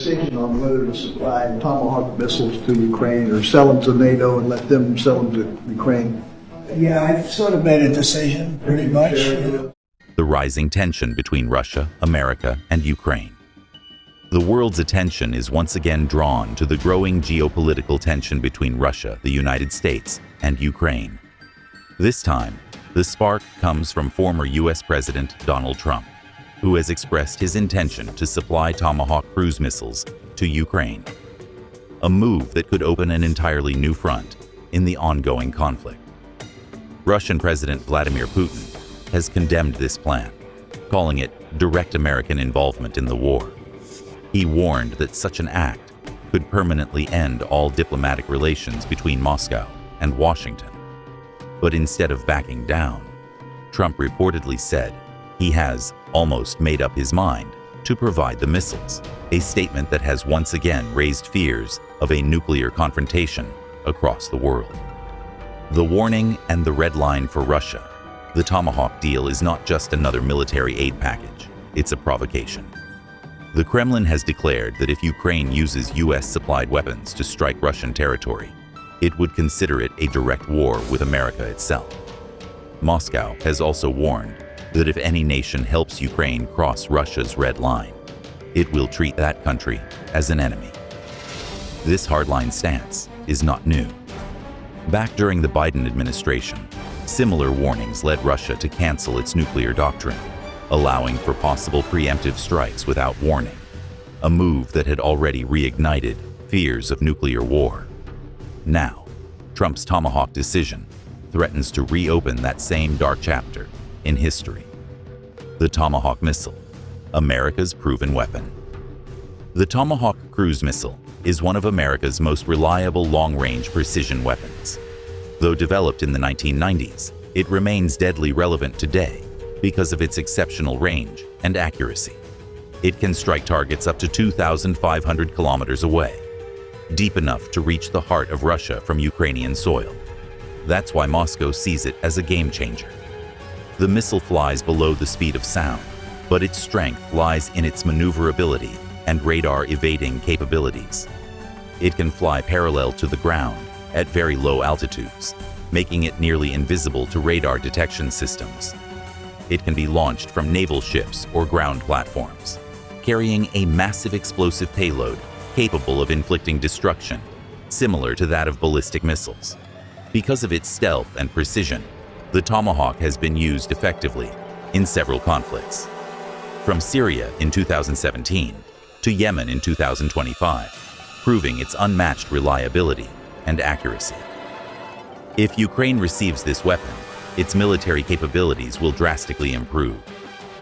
Decision on whether to supply Tomahawk missiles to Ukraine or sell them to NATO and let them sell them to Ukraine? Yeah, I've sort of made a decision, pretty much. The rising tension between Russia, America, and Ukraine. The world's attention is once again drawn to the growing geopolitical tension between Russia, the United States, and Ukraine. This time, the spark comes from former U.S. President Donald Trump, who has expressed his intention to supply Tomahawk cruise missiles to Ukraine, a move that could open an entirely new front in the ongoing conflict. Russian President Vladimir Putin has condemned this plan, calling it direct American involvement in the war. He warned that such an act could permanently end all diplomatic relations between Moscow and Washington. But instead of backing down, Trump reportedly said he has almost made up his mind to provide the missiles, a statement that has once again raised fears of a nuclear confrontation across the world. The warning and the red line for Russia, the Tomahawk deal is not just another military aid package, it's a provocation. The Kremlin has declared that if Ukraine uses US-supplied weapons to strike Russian territory, it would consider it a direct war with America itself. Moscow has also warned that if any nation helps Ukraine cross Russia's red line, it will treat that country as an enemy. This hardline stance is not new. Back during the Biden administration, similar warnings led Russia to cancel its nuclear doctrine, allowing for possible preemptive strikes without warning, a move that had already reignited fears of nuclear war. Now, Trump's Tomahawk decision threatens to reopen that same dark chapter in history. The Tomahawk missile, America's proven weapon. The Tomahawk cruise missile is one of America's most reliable long-range precision weapons. Though developed in the 1990s, it remains deadly relevant today because of its exceptional range and accuracy. It can strike targets up to 2,500 kilometers away, deep enough to reach the heart of Russia from Ukrainian soil. That's why Moscow sees it as a game-changer. The missile flies below the speed of sound, but its strength lies in its maneuverability and radar-evading capabilities. It can fly parallel to the ground at very low altitudes, making it nearly invisible to radar detection systems. It can be launched from naval ships or ground platforms, carrying a massive explosive payload capable of inflicting destruction, similar to that of ballistic missiles. Because of its stealth and precision, the Tomahawk has been used effectively in several conflicts, from Syria in 2017 to Yemen in 2025, proving its unmatched reliability and accuracy. If Ukraine receives this weapon, its military capabilities will drastically improve.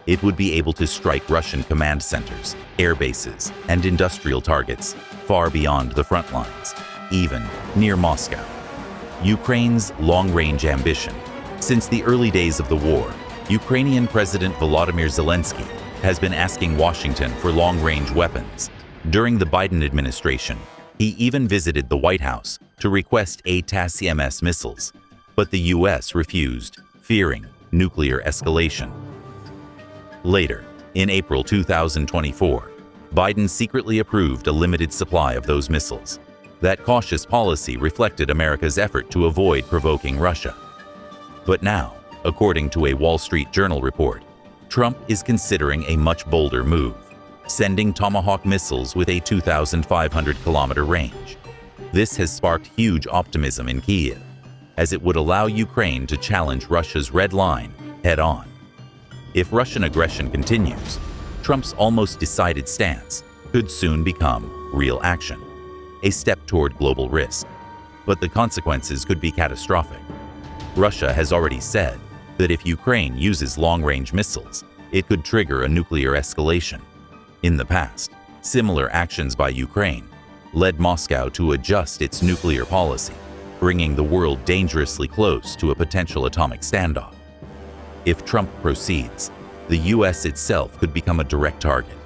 It would be able to strike Russian command centers, air bases, and industrial targets far beyond the front lines, even near Moscow. Ukraine's long-range ambition. Since the early days of the war, Ukrainian President Volodymyr Zelensky has been asking Washington for long-range weapons. During the Biden administration, he even visited the White House to request ATACMS missiles, but the U.S. refused, fearing nuclear escalation. Later, in April 2024, Biden secretly approved a limited supply of those missiles. That cautious policy reflected America's effort to avoid provoking Russia. But now, according to a Wall Street Journal report, Trump is considering a much bolder move, sending Tomahawk missiles with a 2,500-kilometer range. This has sparked huge optimism in Kyiv, as it would allow Ukraine to challenge Russia's red line head-on. If Russian aggression continues, Trump's almost decided stance could soon become real action, a step toward global risk. But the consequences could be catastrophic. Russia has already said that if Ukraine uses long-range missiles, it could trigger a nuclear escalation. In the past, similar actions by Ukraine led Moscow to adjust its nuclear policy, bringing the world dangerously close to a potential atomic standoff. If Trump proceeds, the U.S. itself could become a direct target,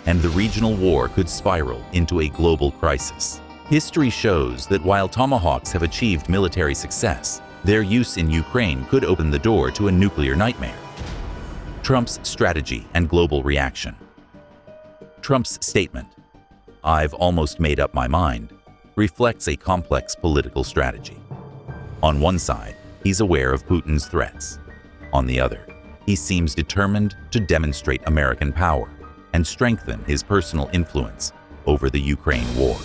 and the regional war could spiral into a global crisis. History shows that while Tomahawks have achieved military success, their use in Ukraine could open the door to a nuclear nightmare. Trump's strategy and global reaction. Trump's statement. "I've almost made up my mind," reflects a complex political strategy. On one side, he's aware of Putin's threats. On the other, he seems determined to demonstrate American power and strengthen his personal influence over the Ukraine war.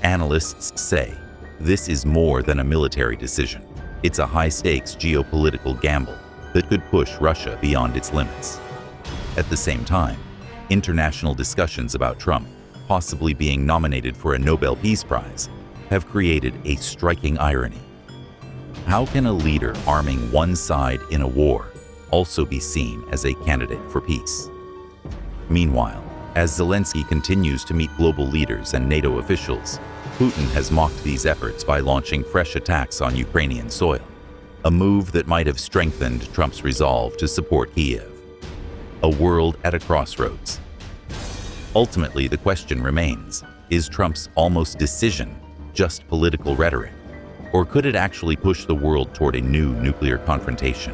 Analysts say this is more than a military decision. It's a high-stakes geopolitical gamble that could push Russia beyond its limits. At the same time, international discussions about Trump possibly being nominated for a Nobel Peace Prize have created a striking irony. How can a leader arming one side in a war also be seen as a candidate for peace? Meanwhile, as Zelensky continues to meet global leaders and NATO officials, Putin has mocked these efforts by launching fresh attacks on Ukrainian soil, a move that might have strengthened Trump's resolve to support Kiev. A world at a crossroads. Ultimately, the question remains, is Trump's almost decision just political rhetoric? Or could it actually push the world toward a new nuclear confrontation?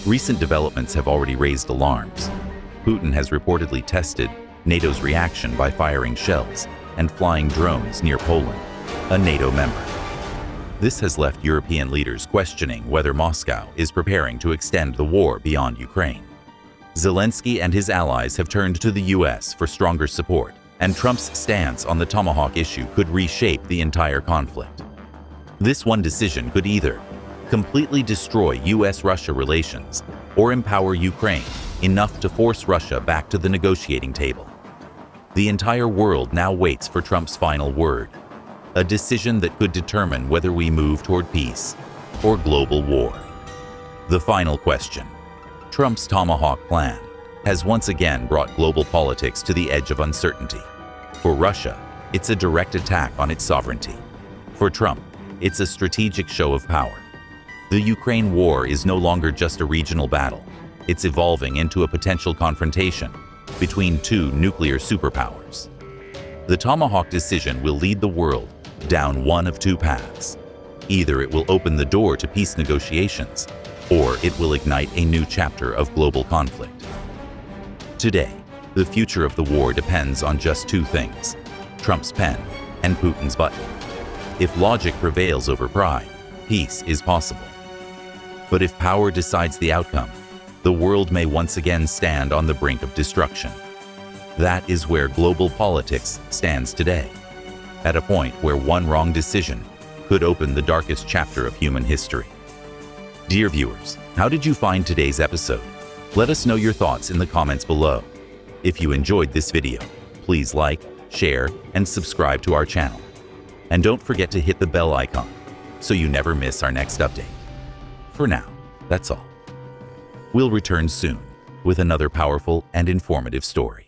Recent developments have already raised alarms. Putin has reportedly tested NATO's reaction by firing shells and flying drones near Poland, a NATO member. This has left European leaders questioning whether Moscow is preparing to extend the war beyond Ukraine. Zelensky and his allies have turned to the US for stronger support, and Trump's stance on the Tomahawk issue could reshape the entire conflict. This one decision could either completely destroy US-Russia relations or empower Ukraine enough to force Russia back to the negotiating table. The entire world now waits for Trump's final word, a decision that could determine whether we move toward peace or global war. The final question. Trump's Tomahawk plan has once again brought global politics to the edge of uncertainty. For Russia, it's a direct attack on its sovereignty. For Trump, it's a strategic show of power. The Ukraine war is no longer just a regional battle. It's evolving into a potential confrontation between two nuclear superpowers. The Tomahawk decision will lead the world down one of two paths. Either it will open the door to peace negotiations, or it will ignite a new chapter of global conflict. Today, the future of the war depends on just two things: Trump's pen and Putin's button. If logic prevails over pride, peace is possible. But if power decides the outcome, the world may once again stand on the brink of destruction. That is where global politics stands today, at a point where one wrong decision could open the darkest chapter of human history. Dear viewers, how did you find today's episode? Let us know your thoughts in the comments below. If you enjoyed this video, please like, share, and subscribe to our channel. And don't forget to hit the bell icon so you never miss our next update. For now, that's all. We'll return soon with another powerful and informative story.